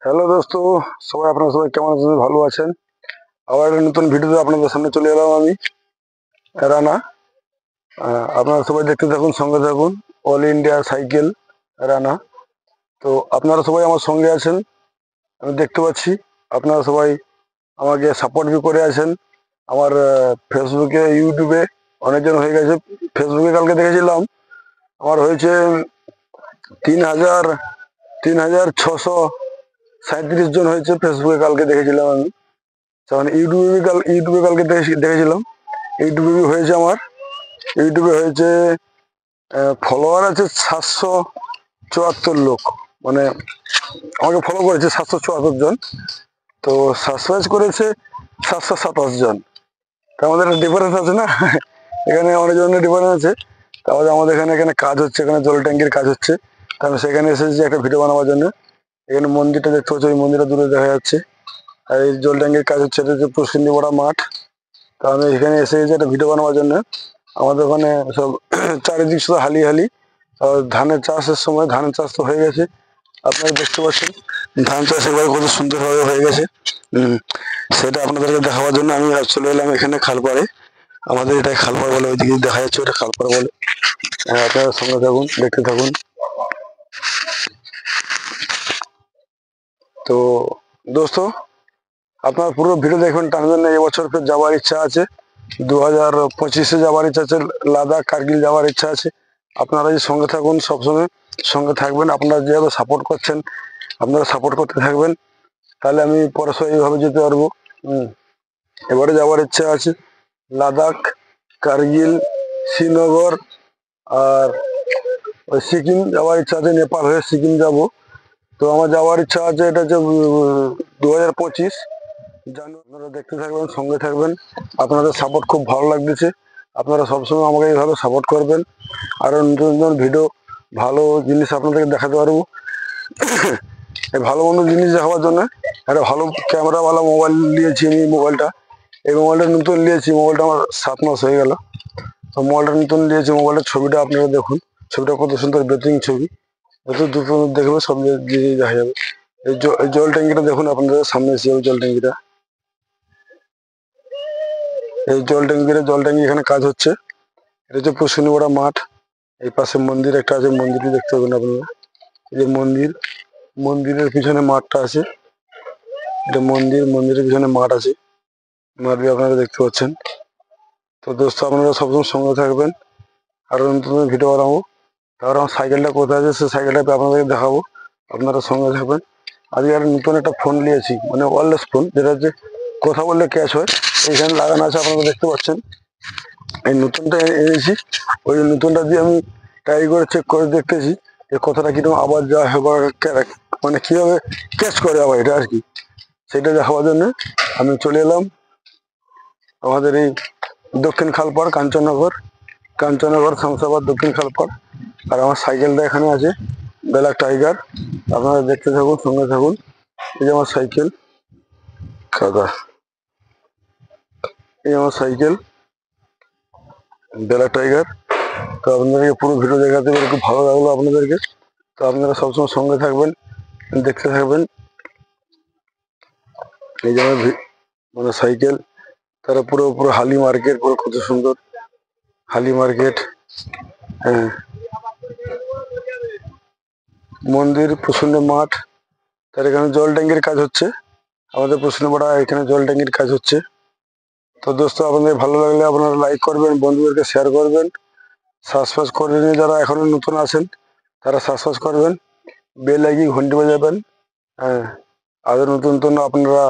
Hello দোস্ত, সবাই আপনারা সবাই কেমন আছেন? ভালো আছেন? আবার একটা নতুন ভিডিওতে আপনাদের সামনে চলে এলাম আমি, রানা। আপনারা সবাই দেখতে থাকুন, সঙ্গে থাকুন। All India cycle Rana. তো আপনারা সবাই আমার সঙ্গে আছেন, আমি দেখতে পাচ্ছি। আপনারা সবাই আমাকে সাপোর্ট বি করে আছেন। আমার ফেসবুকে, ইউটিউবে অনেকজন হয়ে গেছে। ফেসবুকে কালকে দেখেছিলাম আমার হয়েছে 3,637 জন হয়েছে। ফেসবুকে কালকে দেখেছিলাম আমি। মানে ইউটিউবে কালকে দেখেছিলাম। ইউটিউবে হয়েছে আমার, ইউটিউবে হয়েছে ফলোয়ার আছে 774 লোক। মানে আমাকে ফলো করেছে 774 জন। তো সাবস্ক্রাইব করেছে 727 জন। তো আমাদের একটা ডিফারেন্স আছে না? এখানে অনেক জনের ডিফারেন্স আছে। তাহলে আমাদের এখানে কাজ হচ্ছে, এখানে জল ট্যাঙ্কির কাজ হচ্ছে। তো আমি সেখানে এসেছি একটা ভিডিও বানাবার জন্য। এখানে মন্দিরটা দেখতে পাচ্ছি, ওই মন্দিরটা দূরে দেখা যাচ্ছে। আর এই জল ট্যাঙ্কির কাজ হচ্ছে, এটা হচ্ছে প্রসিদ্ধি বড়া মাঠ। তো আমি এখানে এসে গেছি একটা ভিডিও বানাবার জন্য। আমাদের ওখানে সব চারিদিক শুধু হালি হালি। আর ধানের চাষের সময়, ধানের চাষ তো হয়ে গেছে, আপনারা দেখতে পাচ্ছেন। ধান চাষ এবার কত সুন্দরভাবে হয়ে গেছে। সেটা আপনাদেরকে দেখাবার জন্য আমি চলে এলাম এখানে খালপাড়ে। আমাদের এটা খালপাড় বলে, ওইদিকে দেখা যাচ্ছে ওটা খালপাড় বলে। আপনারা সঙ্গে থাকুন, দেখতে থাকুন। তো দোস্ত, আপনার পুরো ভিডিও দেখবেন, টানবেন না। এবছর ফের যাওয়ার ইচ্ছা আছে, 2025-এ যাওয়ার ইচ্ছা আছে। লাদাখ, কার্গিল যাওয়ার ইচ্ছা আছে। আপনারা এই সঙ্গে থাকুন, সবসময় সঙ্গে থাকবেন। আপনারা যেভাবে সাপোর্ট করছেন, আপনারা সাপোর্ট করতে থাকবেন, তাহলে আমি পরস্পর এইভাবে যেতে পারবো। এবারে যাওয়ার ইচ্ছা আছে লাদাখ, কার্গিল, শ্রীনগর, আর ওই সিকিম যাওয়ার ইচ্ছা আছে। নেপাল হয়ে সিকিম যাব। তো আমার যাওয়ার ইচ্ছা আছে, এটা হচ্ছে 2025 জানুয়ারি। আপনারা দেখতে থাকবেন, সঙ্গে থাকবেন। আপনাদের সাপোর্ট খুব ভালো লাগতেছে। আপনারা সবসময় আমাকে এইভাবে সাপোর্ট করবেন। আরো নতুন নতুন ভিডিও, ভালো জিনিস আপনাদেরকে দেখাতে পারবো। এই ভালো মন্দ জিনিস দেখাবার জন্য একটা ভালো ক্যামেরাওয়ালা মোবাইল নিয়েছি আমি। এই মোবাইলটা নতুন নিয়েছি। মোবাইলটা আমার 7 মাস হয়ে গেল। তো মোবাইলটা নতুন নিয়েছি। মোবাইলের ছবিটা আপনারা দেখুন, ছবিটা কত সুন্দর, বেটিং ছবি। যত দুটো দেখবে সব জিনিস দেখা যাবে। এই জল ট্যাঙ্কিটা দেখুন, আপনাদের সামনে এসে যাবে জল ট্যাঙ্কিটা। এই জল ট্যাঙ্কি এখানে কাজ হচ্ছে। এটা হচ্ছে প্রসূনিপাড়া মাঠ। এই পাশে মন্দির একটা আছে, মন্দিরটি দেখতে পাবেন আপনারা। এই যে মন্দির, মন্দিরের পিছনে মাঠটা আছে। এটা মন্দির, মন্দিরের পিছনে মাঠ আছে। মাঠ আপনারা দেখতে পাচ্ছেন। তো দোস্ত, আপনারা সবসময় সঙ্গে থাকবেন। আরো নতুন নতুন ভিডিও বানাবো। তারপর আমার সাইকেলটা কোথায় আছে, সেই সাইকেলটা আপনাদেরকে দেখাবো। আপনারা সঙ্গে থাকবেন। আজকে একটা নতুন একটা ফোন নিয়েছি, মানে ওয়্যারলেস ফোন, যেটা হচ্ছে কথা বললে ক্যাচ হয়। এইখানে লাগানো আছে, আপনারা দেখতে পাচ্ছেন। এই নতুনটা এনেছি। ওই নতুনটা দিয়ে আমি ট্রাই করে চেক করে দেখতেছি যে কথাটা কিরকম আবার যা হবে, মানে কিভাবে ক্যাচ করে আবার এটা আর কি। সেটা দেখাবার জন্য আমি চলে এলাম আমাদের এই দক্ষিণ খালপাড়, কাঞ্চননগর শমশাবাদ, দক্ষিণ খালপাড়। আর আমার সাইকেলটা এখানে আছে, ব্ল্যাক টাইগার। আপনারা দেখতে থাকুন, সঙ্গে থাকুন। এই যে আমার সাইকেল কাদা, এই আমার সাইকেল ব্ল্যাক টাইগার। তো আপনাদেরকে পুরো ভিডিও দেখাতে পেরে খুব ভালো লাগলো আপনাদেরকে। তো আপনারা সবসময় সঙ্গে থাকবেন, দেখতে থাকবেন। এই যে আমার মানে সাইকেল, তারা পুরো পুরো হালি মার্কেট, পুরো কত সুন্দর হালি মার্কেট। হ্যাঁ, মন্দির, প্রসন্ন মাঠ। তার এখানে জল ট্যাঙ্কির কাজ হচ্ছে। আমাদের প্রশ্নপাড়া এখানে জল ট্যাঙ্কির কাজ হচ্ছে। তো দোস্ত, আপনাদের ভালো লাগলে আপনারা লাইক করবেন, বন্ধুদেরকে শেয়ার করবেন। সাবস্ক্রাইব করে নিয়ে যারা এখনো নতুন আছেন, তারা সাবস্ক্রাইব করবেন, বেল আইকন ঘন্টি বাজাবেন। হ্যাঁ, আরো নতুন নতুন আপনারা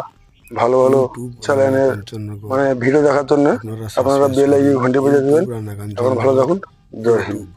ভালো ভালো ইউটিউব চ্যানেলের কাঞ্চননগর মানে ভিডিও দেখার জন্য আপনারা আপনারা সাবস্ক্রাইব বেল করুন। আইকন ঘন্টি বাজিয়ে ইউটিউব দেবেন। রানা এখন ভালো কাঞ্চননগর থাকুন। জয় হিন্দ। ইউটিউব।